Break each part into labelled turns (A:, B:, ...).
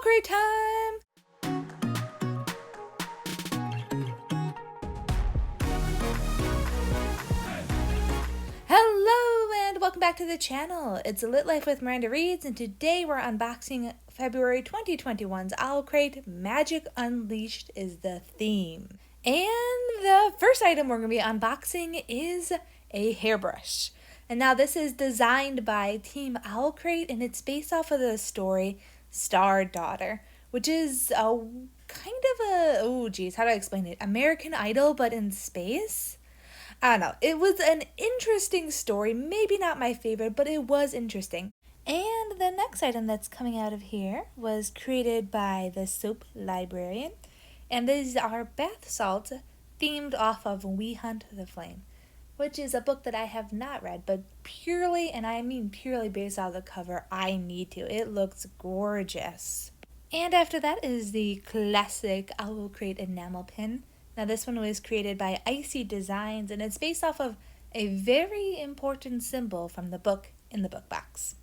A: OwlCrate time! Hello and welcome back to the channel. It's A Lit Life with Miranda Reads, and today we're unboxing February 2021's OwlCrate. Magic Unleashed is the theme. And the first item we're going to be unboxing is a hairbrush. And now this is designed by Team OwlCrate, and it's based off of the story Star Daughter, which is a kind of a, how do I explain it? American Idol, but in space? I don't know. It was an interesting story. Maybe not my favorite, but it was interesting. And the next item that's coming out of here was created by the Soap Librarian. And these are bath salts themed off of We Hunt the Flame, which is a book that I have not read, but purely, and I mean purely based on the cover, I need to. It looks gorgeous. And after that is the classic OwlCrate Enamel Pin. Now this one was created by Icy Designs, and it's based off of a very important symbol from the book in the book box.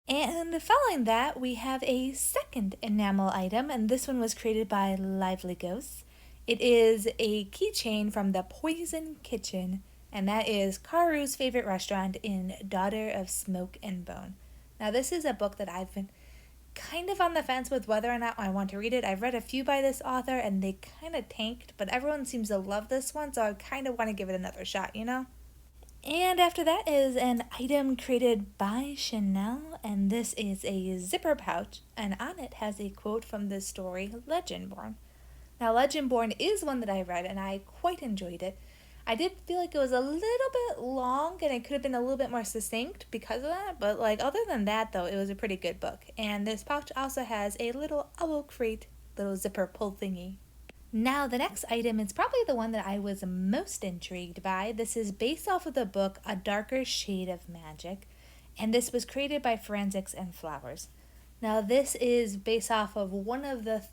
A: And following that, we have a second enamel item, and this one was created by Lively Ghosts. It is a keychain from the Poison Kitchen, and that is Karu's favorite restaurant in Daughter of Smoke and Bone. Now this is a book that I've been kind of on the fence with whether or not I want to read it. I've read a few by this author and they kind of tanked, but everyone seems to love this one, so I kind of want to give it another shot, you know? And after that is an item created by Chanel, and this is a zipper pouch, and on it has a quote from the story Legendborn. Now Legendborn is one that I read and I quite enjoyed it. I did feel like it was a little bit long and it could have been a little bit more succinct because of that, but other than that though, it was a pretty good book. And this pouch also has a little OwlCrate little zipper pull thingy. Now the next item is probably the one that I was most intrigued by. This is based off of the book A Darker Shade of Magic, and this was created by Forensics and Flowers. Now this is based off of one of the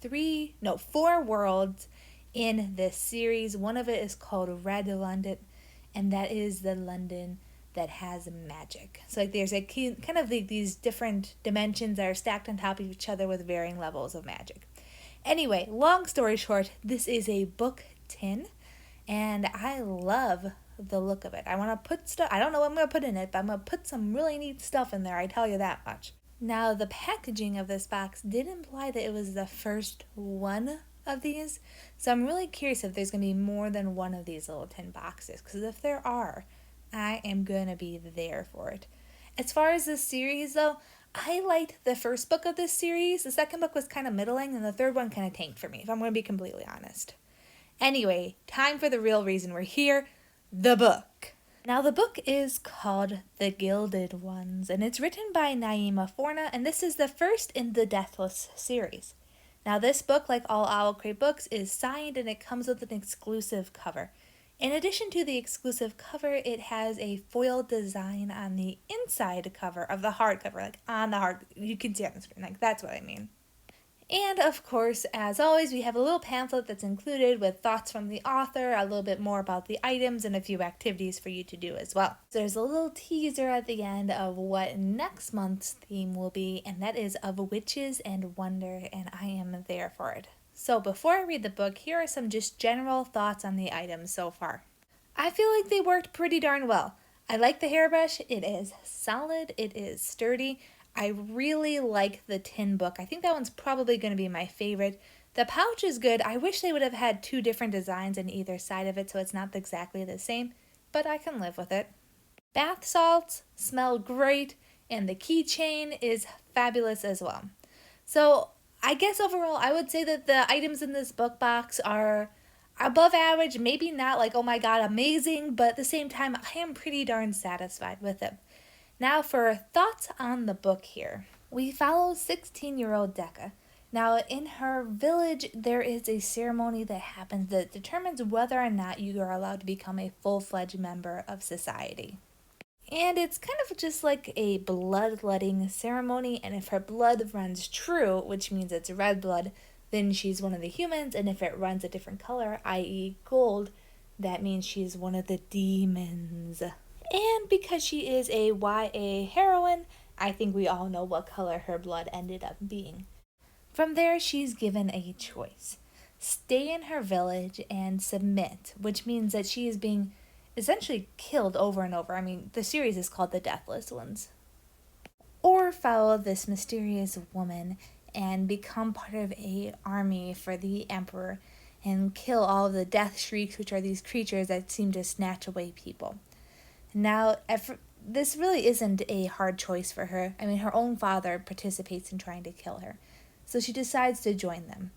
A: four worlds in this series. One of it is called Red London, and that is the London that has magic. So there's these different dimensions that are stacked on top of each other with varying levels of magic. Anyway, long story short, this is a book tin, and I love the look of it. I want to put stuff, I don't know what I'm going to put in it, but I'm going to put some really neat stuff in there, I tell you that much. Now the packaging of this box did imply that it was the first one of these, so I'm really curious if there's going to be more than one of these little tin boxes, because if there are, I am going to be there for it. As far as this series though, I liked the first book of this series. The second book was kind of middling, and the third one kind of tanked for me, if I'm going to be completely honest. Anyway, time for the real reason we're here, the book. Now the book is called The Gilded Ones, and it's written by Namina Forna, and this is the first in the Deathless series. Now this book, like all OwlCrate books, is signed and it comes with an exclusive cover. In addition to the exclusive cover, it has a foil design on the inside cover of the hardcover, on the hard, you can see on the screen, that's what I mean. And of course, as always, we have a little pamphlet that's included with thoughts from the author, a little bit more about the items, and a few activities for you to do as well. So there's a little teaser at the end of what next month's theme will be, and that is of witches and wonder, and I am there for it. So before I read the book, here are some just general thoughts on the items so far. I feel like they worked pretty darn well. I like the hairbrush. It is solid. It is sturdy. I really like the tin book. I think that one's probably going to be my favorite. The pouch is good. I wish they would have had two different designs on either side of it so it's not exactly the same, but I can live with it. Bath salts smell great, and the keychain is fabulous as well. So I guess overall I would say that the items in this book box are above average, maybe not oh my god amazing, but at the same time I am pretty darn satisfied with it. Now for thoughts on the book here. We follow 16-year-old Decca. Now in her village there is a ceremony that happens that determines whether or not you are allowed to become a full-fledged member of society. And it's kind of just like a bloodletting ceremony, and if her blood runs true, which means it's red blood, then she's one of the humans, and if it runs a different color, i.e. gold, that means she's one of the demons. And because she is a YA heroine, I think we all know what color her blood ended up being. From there, she's given a choice. Stay in her village and submit, which means that she is being essentially killed over and over. I mean, the series is called The Deathless Ones. Or follow this mysterious woman and become part of a army for the emperor and kill all of the death shrieks, which are these creatures that seem to snatch away people. Now, this really isn't a hard choice for her. I mean, her own father participates in trying to kill her, so she decides to join them.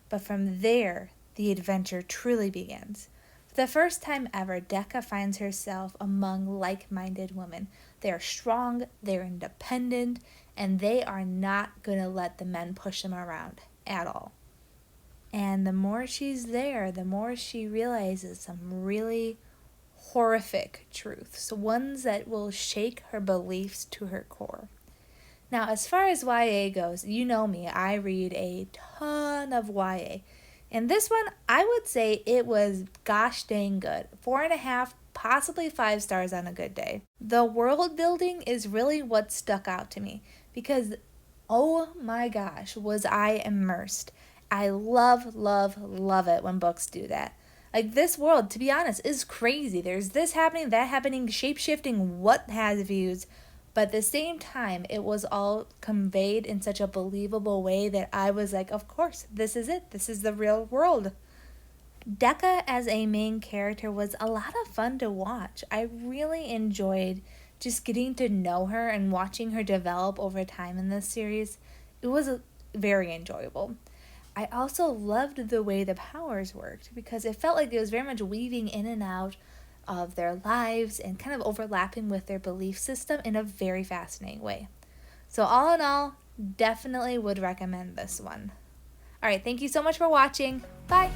A: But from there, the adventure truly begins. For the first time ever, Decca finds herself among like-minded women. They are strong, they're independent, and they are not going to let the men push them around at all. And the more she's there, the more she realizes some really horrific truths, ones that will shake her beliefs to her core. Now, as far as YA goes, you know me, I read a ton of YA. And this one, I would say it was gosh dang good. 4.5, possibly 5 stars on a good day. The world building is really what stuck out to me because, oh my gosh, was I immersed. I love, love, love it when books do that. Like, this world, to be honest, is crazy. There's this happening, that happening, shape-shifting, what have yous. But at the same time, it was all conveyed in such a believable way that I was like, of course, this is it. This is the real world. Decca as a main character was a lot of fun to watch. I really enjoyed just getting to know her and watching her develop over time in this series. It was very enjoyable. I also loved the way the powers worked because it felt like it was very much weaving in and out of their lives and kind of overlapping with their belief system in a very fascinating way. So all in all, definitely would recommend this one. All right, thank you so much for watching. Bye!